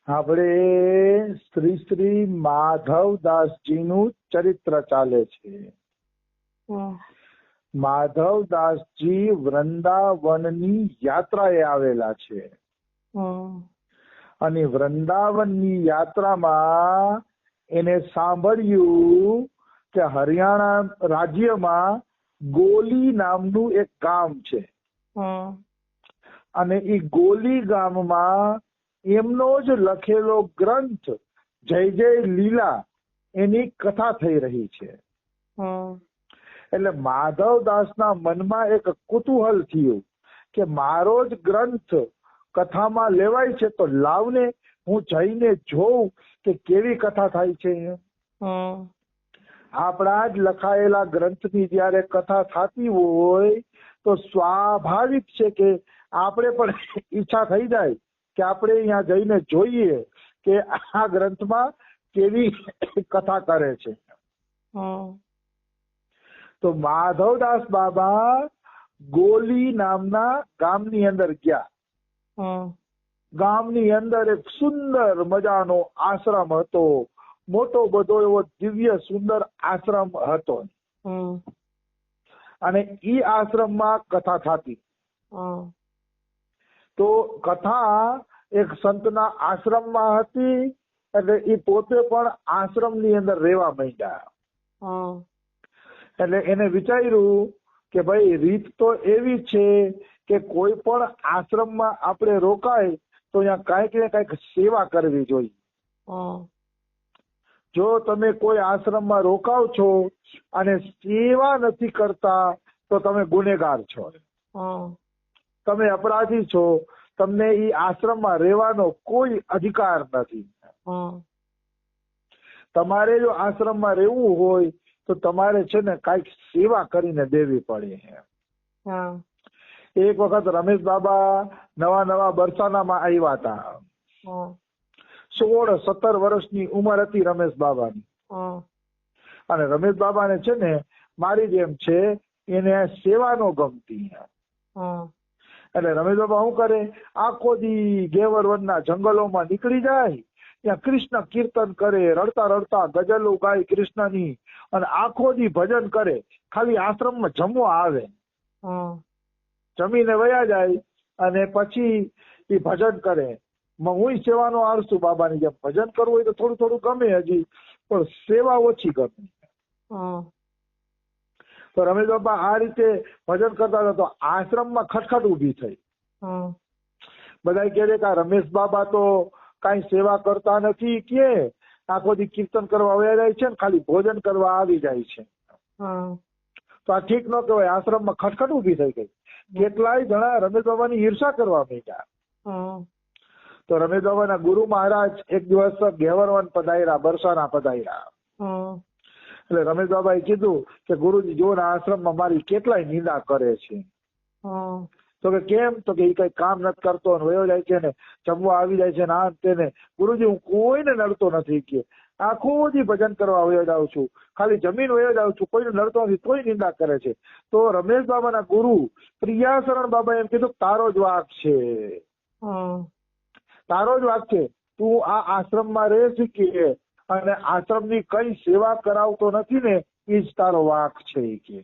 આપણે શ્રી શ્રી માધવદાસજીનું ચરિત્ર ચાલે છે. માધવદાસજી વૃંદાવનની યાત્રાએ આવેલા છે અને વૃંદાવનની યાત્રામાં એને સાંભળ્યું કે હરિયાણા રાજ્યમાં ગોલી નામનું એક ગામ છે અને એ ગોલી ગામમાં એમનો જ લખેલો ગ્રંથ જય જય લીલા એની કથા થઈ રહી છે. એટલે માધવદાસના મનમાં એક કુતૂહલ થયું કે મારો જ ગ્રંથ કથામાં લેવાય છે તો લાવને હું જઈને જોઉં કે કેવી કથા થાય છે. આપણા જ લખાયેલા ગ્રંથની જયારે કથા થતી હોય તો સ્વાભાવિક છે કે આપણે પણ ઈચ્છા થઈ જાય કે આપણે અહીંયા જઈને જોઈએ કે આ ગ્રંથમાં કેવી કથા કરે છે. તો માધવદાસ બાબા ગોલી નામના ગામની અંદર ગયા. ગામની અંદર એક સુંદર મજાનો આશ્રમ હતો, મોટો બધો એવો દિવ્ય સુંદર આશ્રમ હતો અને ઈ આશ્રમમાં કથા થતી. તો કથા એક સંતના આશ્રમમાં હતી એટલે એ પોતે પણ આશ્રમની અંદર રહેવા માંડ્યા. એટલે એને વિચાર્યું કે ભાઈ રીત તો એવી છે કે કોઈ પણ આશ્રમમાં આપણે રોકાય તો અહીંયા કાંઈક ને કાંઈક સેવા કરવી જોઈએ. જો તમે કોઈ આશ્રમમાં રોકાવ છો અને સેવા નથી કરતા તો તમે ગુનેગાર છો, તમે અપરાધી છો, તમને એ આશ્રમમાં રહેવાનો કોઈ અધિકાર નથી. તમારે જો આશ્રમમાં રહેવું હોય તો તમારે છે ને કાંઈક સેવા કરીને દેવી પડે. એક વખત રમેશ બાબા નવા બરસાનામાં આવ્યા હતા. 16-17 વર્ષની ઉંમર હતી રમેશ બાબાની. અને રમેશ બાબાને છે ને મારી જેમ છે એને સેવાનો ગમતી. એટલે રમેશ બાબા શું કરે, આખો દી ગેવરવનના જંગલોમાં નીકળી જાય, ત્યાં કૃષ્ણ કીર્તન કરે, રડતા રડતા ગઝલો ગાય કૃષ્ણની અને આખો દી ભજન કરે. ખાલી આશ્રમમાં જમવા આવે, જમીને વયા જાય અને પછી એ ભજન કરે. હું સેવાનો આળસુ બાબાની જેમ, ભજન કરવું હોય તો થોડું થોડું ગમે હજી, પણ સેવા ઓછી ગમે. તો રમેશ બાબા આ રીતે ભજન કરતા હતા તો આશ્રમમાં ખટખટ ઉભી થઈ. બધા કહે કે રમેશ બાબા તો કઈ સેવા કરતા નથી, કે આખો દી કીર્તન કરવા વયા જાય છે ને ખાલી ભોજન કરવા આવી જાય છે. તો આ ઠીક ન કહેવાય. આશ્રમમાં ખટખટ ઉભી થઈ ગઈ. કેટલાય જણા રમેશ બાબાની ઈર્ષા કરવા માંડ્યા. તો રમેશ બાબાના ગુરુ મહારાજ એક દિવસ ગેવરવન પધાર્યા, બરસાના પધાર્યા. એટલે રમેશ બાબાએ કીધું કે ગુરુજી જો આશ્રમમાં મારી કેટલાય નિંદા કરે છે. તો કે કેમ? તો કે એ કઈ કામ નથી કરતો ને વયો જાય છે ને જમવા આવી જાય છે ને આ તેને. ગુરુજી હું કોઈને નડતો નથી, કે આખો દી ભજન કરવા વયો જાઉં છું, ખાલી જમીન વયો જાઉં છું, કોઈને નડતો નથી, તોય નિંદા કરે છે. તો રમેશ બાબાના ગુરુ પ્રિયાશરણ બાબા એમ કીધું તારો જ વાક છે, તારો જ વાક છે. તું આ આશ્રમમાં રહે શીખી અને આશ્રમની કઈ સેવા કરાવતો નથી ને એ જ તારો વાક છે. કે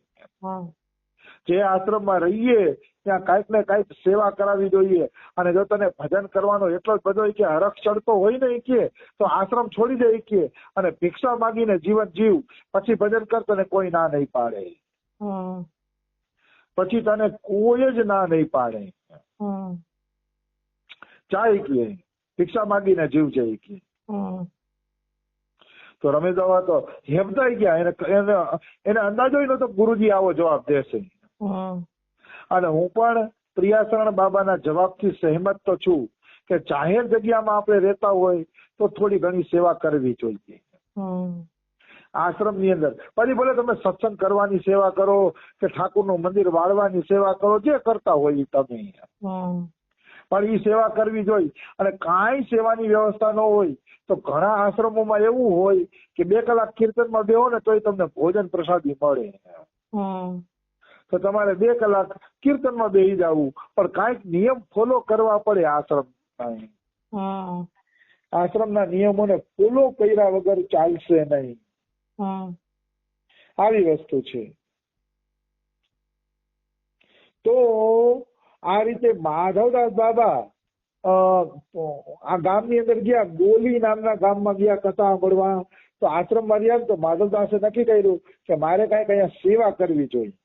જે આશ્રમમાં રહીએ ત્યાં કાંઈક ને કાંઈક સેવા કરાવી જોઈએ. અને જો તને ભજન કરવાનો એટલો જ બધો કે હરખ ચડતો હોય ને કે તો આશ્રમ છોડી દે કે અને ભિક્ષા માંગીને જીવન જીવ, પછી ભજન કર, તને કોઈ ના નહીં પાડે. પછી તને કોઈ જ ના નહીં પાડે. ચાય કે ભિક્ષા માંગીને જીવ જાય કે. તો રમેશ બાબા તો હેમતાઈ ગયા. એને અંદાજો નતો ગુરુજી આવો જવાબ દેશે. અને હું પણ પ્રિયાશરણ બાબાના જવાબથી સહેમત તો છું કે જાહેર જગ્યામાં આપણે રહેતા હોય તો થોડી ઘણી સેવા કરવી જોઈએ. આશ્રમની અંદર પછી ભલે તમે સત્સંગ કરવાની સેવા કરો કે ઠાકોરનું મંદિર વાળવાની સેવા કરો, જે કરતા હોય તમે, પણ એ સેવા કરવી જોઈએ. અને કાંઈ સેવાની વ્યવસ્થા ન હોય તો ઘણા આશ્રમોમાં એવું હોય કે 2 કલાક કીર્તનમાં બેહો ને તોય તમને ભોજન પ્રસાદી મળે. તો તમારે 2 કલાક કીર્તનમાં બેસી જવું, પણ કાંઈક નિયમ ફોલો કરવા પડે આશ્રમ. આશ્રમના નિયમોને ફોલો કર્યા વગર ચાલશે નહીં. આવી વસ્તુ છે. તો આ રીતે માધવદાસ બાબા આ ગામની અંદર ગયા, ગોલી નામના ગામમાં ગયા કથા સાંભળવા. તો આશ્રમમાં રહ્યા તો માધવદાસે નક્કી કર્યું કે મારે કઈક અહીંયા સેવા કરવી જોઈએ.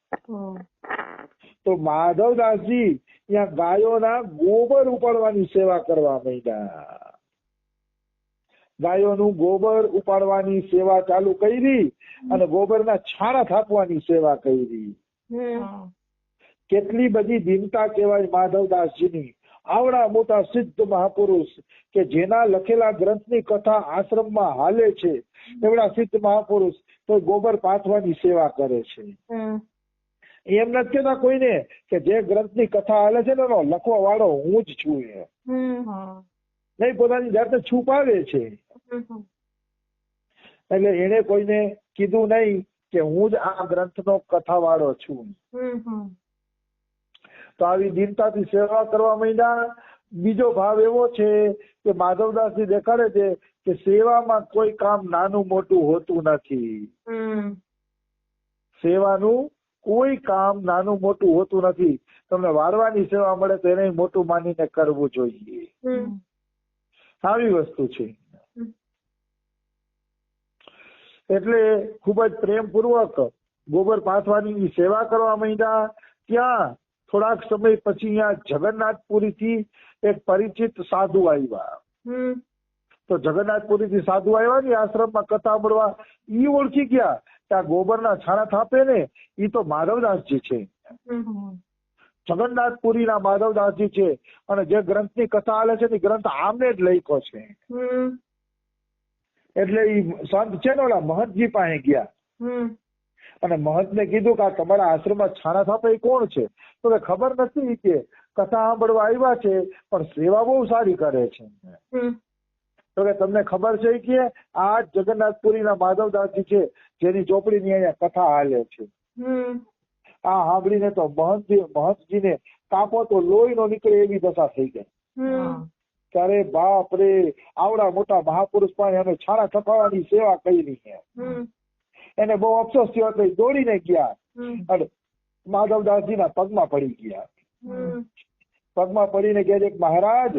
તો માધવદાસજી ત્યાં ગાયોના ગોબર ઉપાડવાની સેવા કરવા માંડ્યા. ગાયોનું ગોબર ઉપાડવાની સેવા ચાલુ કરી અને ગોબરના છાણા થાપવાની સેવા કરી. કેટલી બધી દિનતા કહેવાય માધવદાસજીની. આવડા મોટા સિદ્ધ મહાપુરુષ કે જેના લખેલા ગ્રંથની કથા આશ્રમમાં હાલે છે, એવડા સિદ્ધ મહાપુરુષ તો ગોબર પાથવાની સેવા કરે છે. એમ નથી કેતા કોઈને કે જે ગ્રંથની કથા હાલે છે ને લખવા વાળો હું જ છું, નહીં, પોતાની જાતને છુપાવે છે. એટલે એને કોઈને કીધું નહીં કે હું જ આ ગ્રંથનો કથા વાળો છું. તો આવી દીનતાથી સેવા કરવા માંડ્યા. બીજો ભાવ એવો છે કે માધવદાસજી દેખાડે છે કે સેવામાં કોઈ કામ નાનું મોટું હોતું નથી. સેવાનું કોઈ કામ નાનું મોટું હોતું નથી. તમને વારવાની સેવા મળે તો એને મોટું માનીને કરવું જોઈએ. આવી વસ્તુ છે. એટલે ખૂબ જ પ્રેમપૂર્વક ગોબર પાથવાની સેવા કરવા માંડ્યા. ત્યાં થોડાક સમય પછી અહીંયા જગન્નાથપુરીથી એક પરિચિત સાધુ આવ્યા. તો જગન્નાથપુરીથી સાધુ આવ્યા ને આશ્રમમાં કથા સાંભળવા. ઈ ઓળખી ગયા કે આ ગોબરના છાણા થાપે ને ઈ તો માધવદાસજી છે. જગન્નાથપુરીના માધવદાસજી છે. અને જે ગ્રંથની કથા હાલે છે એ ગ્રંથ આમને જ લખ્યો છે. એટલે ઈ સંત છે ને ઓલા મહંતજી પાસે ગયા અને મહંતને કીધું કે આ તમારા આશ્રમમાં છાણા થાપે એ કોણ છે? તો કે ખબર નથી, કે કથા સાંભળવા આવ્યા છે પણ સેવા બહુ સારી કરે છે. તો કે તમને ખબર છે કે આ જગન્નાથપુરીના માધવદાસજી છે જેની ચોપડીની અહીંયા કથા હાલે છે. આ સાંભળીને તો મહંતજીને કાપો તો લોહી નો નીકળે એવી દશા થઈ ગઈ. ત્યારે બાપ રે, આવડા મોટા મહાપુરુષ પાસે અમે છાણા થપાવવાની સેવા કરી છે. એને બહુ અફસોસ થયો એટલે દોડીને ગયા અને માધવદાસજીના પગમાં પડી ગયા. પગમાં પડીને કહે છે મહારાજ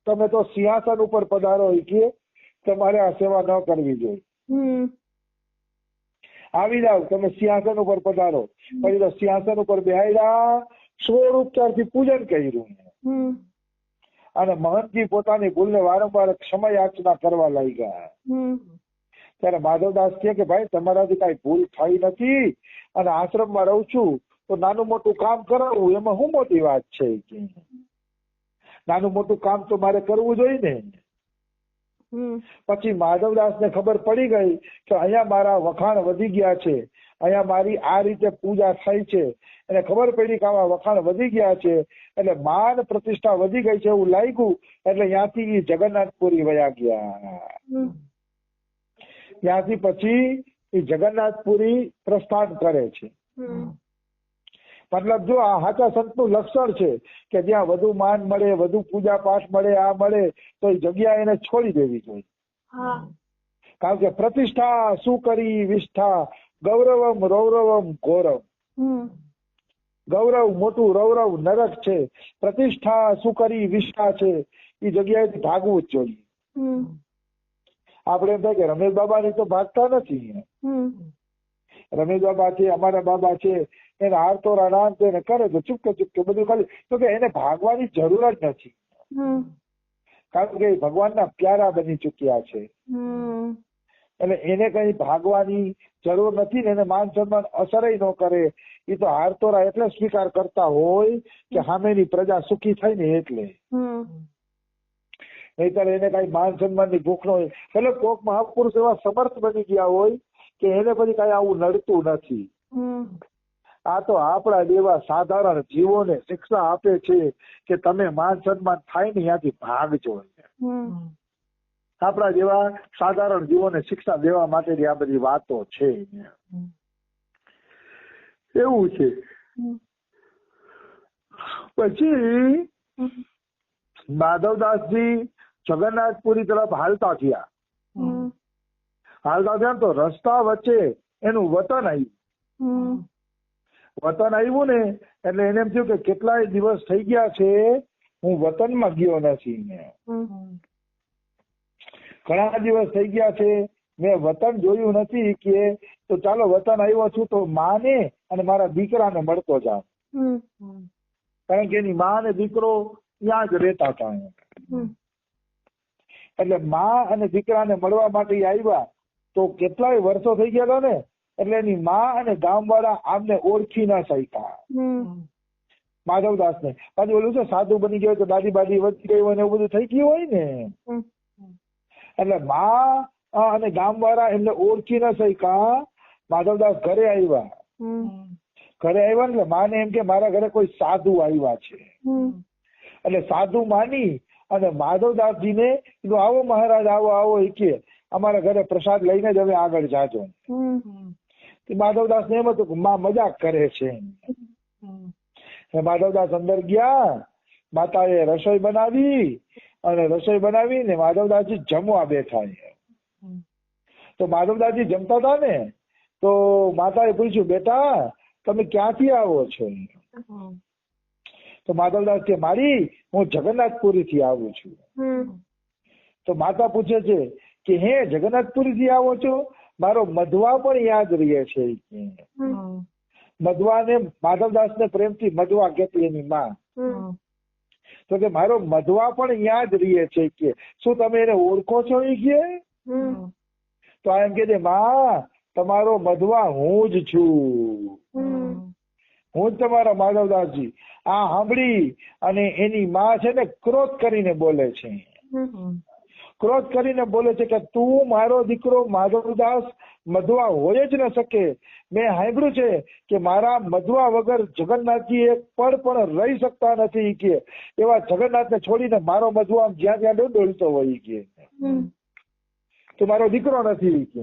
તમે તો સિંહાસન ઉપર પધારો, કે તમારે આ સેવા ન કરવી જોઈએ. આવી જાવ, તમે સિંહાસન ઉપર પધારો. પછી તો સિંહાસન ઉપર બેહાડ્યા, 16 ઉપચારથી પૂજન કર્યું. અને મહંતજી પોતાની ભૂલને વારંવાર ક્ષમા યાચના કરવા લાગ્યા. ત્યારે માધવદાસ કે ભાઈ તમારાથી કઈ ભૂલ થઈ નથી અને આશ્રમમાં રહું છું તો નાનું મોટું કામ કરાવવું એમાં શું મોટી વાત છે? નાનું મોટું કામ તો મારે કરવું જોઈએ ને. પછી માધવદાસને ખબર પડી ગઈ કે અહીંયા મારા વખાણ વધી ગયા છે, અહીંયા મારી આ રીતે પૂજા થઈ છે. એને ખબર પડી કે આવા વખાણ વધી ગયા છે એટલે માન પ્રતિષ્ઠા વધી ગઈ છે એવું લાગ્યું. એટલે ત્યાંથી જગન્નાથપુરી વયા ગયા. ત્યાંથી પછી એ જગન્નાથપુરી પ્રસ્થાન કરે છે. મતલબ જો આ સાચા સંતનું લક્ષણ છે કે જ્યાં વધુ માન મળે, વધુ પૂજા પાઠ મળે, આ મળે તો એ જગ્યા એને છોડી દેવી જોઈએ. કારણ કે પ્રતિષ્ઠા શું કરી વિષ્ઠા, ગૌરવમ રૌરવમ ઘોરમ. ગૌરવ મોટું, રૌરવ નરક છે. પ્રતિષ્ઠા શું કરી વિષ્ઠા છે, એ જગ્યાએથી ભાગવું જ જોઈએ. આપણે એમ થાય કે રમેશ બાબાની તો ભાગતા નથી. રમેશ બાબા છે, અમારા બાબા છે, એને હારતોરા નામ એને કરે તો ચૂપકે ચૂપકે બધું ખાલી. તો કે એને ભાગવાની જરૂર જ નથી, કારણ કે ભગવાનના પ્યારા બની ચુક્યા છે. એટલે એને કઈ ભાગવાની જરૂર નથી ને એને માન સન્માન અસર ન કરે. એ તો હારતોરા એટલે સ્વીકાર કરતા હોય કે સામેની પ્રજા સુખી થાય ને એટલે. નહીતર એને કઈ માન સન્માન ની ભૂખ ન હોય. એટલે કોક મહાપુરુષ એવા સમર્થ બની ગયા હોય કે એને પછી કઈ આવું નડતું નથી. આ તો આપણા જેવા સાધારણ જીવોને શિક્ષા આપે છે કે તમે માન સન્માન થાય ને ત્યાંથી ભાગજો. આપણા જેવા સાધારણ જીવોને શિક્ષા દેવા માટેની આ બધી વાતો છે. એવું છે. પછી માધવદાસજી જગન્નાથપુરી તરફ હાલતા થયા. તો રસ્તા વચ્ચે એનું વતન આવ્યું. વતન આવ્યું ને એટલે એને એમ થયું કે કેટલાય દિવસ થઈ ગયા છે હું વતનમાં ગયો નથી. ઘણા દિવસ થઈ ગયા છે મેં વતન જોયું નથી કે તો ચાલો વતન આવ્યો છું તો માને અને મારા દીકરાને મળતો જાઉં. કારણ કે એની મા અને દીકરો ત્યાં જ રહેતા હતા. એટલે મા અને દીકરાને મળવા માટે આવ્યા તો કેટલાય વર્ષો થઈ ગયા હતા ને એટલે એની મા અને ગામવાળા આમને ઓળખી ના શક્યા. માધવદાસને પાછું ઓલું છે સાધુ બની ગયો તો દાદી બાદી વધી ગઈ હોય ને એવું બધું થઈ ગયું હોય ને એટલે મા અને ગામવાળા એમને ઓળખી ના શક્યા. માધવદાસ ઘરે આવ્યા. ઘરે આવ્યા ને માને એમ કે મારા ઘરે કોઈ સાધુ આવ્યા છે. એટલે સાધુ માની અને માધવદાસજીને કીધું આવો મહારાજ આવો આવો એ કે અમારા ઘરે પ્રસાદ લઈને જ હવે આગળ જાજો. માધવદાસ ને એમ હતું કે માં મજાક કરે છે. માધવદાસ અંદર ગયા. માતાએ રસોઈ બનાવી અને રસોઈ બનાવીને માધવદાસજી જમવા બેઠા. તો માધવદાસજી જમતા હતા ને તો માતાએ પૂછ્યું બેટા તમે ક્યાંથી આવો છો? તો માધવદાસ કે મારી હું જગન્નાથપુરી થી આવું છું. તો માતા પૂછે છે કે હે જગન્નાથપુરી થી આવો છો? મારો મધવા પણ યાદ રહે છે. મધવાને માધવદાસ ને પ્રેમથી મધવા કહેતી એની માં. તો કે મારો મધવા પણ યાદ રહે છે કે શું તમે એને ઓળખો છો? એ કે તો એમ કે માં તમારો મધવા હું જ છું. હું જ તમારા માધવદાસજી. આ સાંભળી અને એની માં છે ને ક્રોધ કરીને બોલે છે. ક્રોધ કરીને બોલે છે કે તું મારો દીકરો માધવદાસ મધવા હોય જ ન શકે. મેં સાંભળ્યું છે કે મારા મધવા વગર જગન્નાથજી એક પળ પણ રહી શકતા નથી કે એવા જગન્નાથને છોડીને મારો મધવા જ્યાં ત્યાં ડોલતો હોય કે તું મારો દીકરો નથી કે.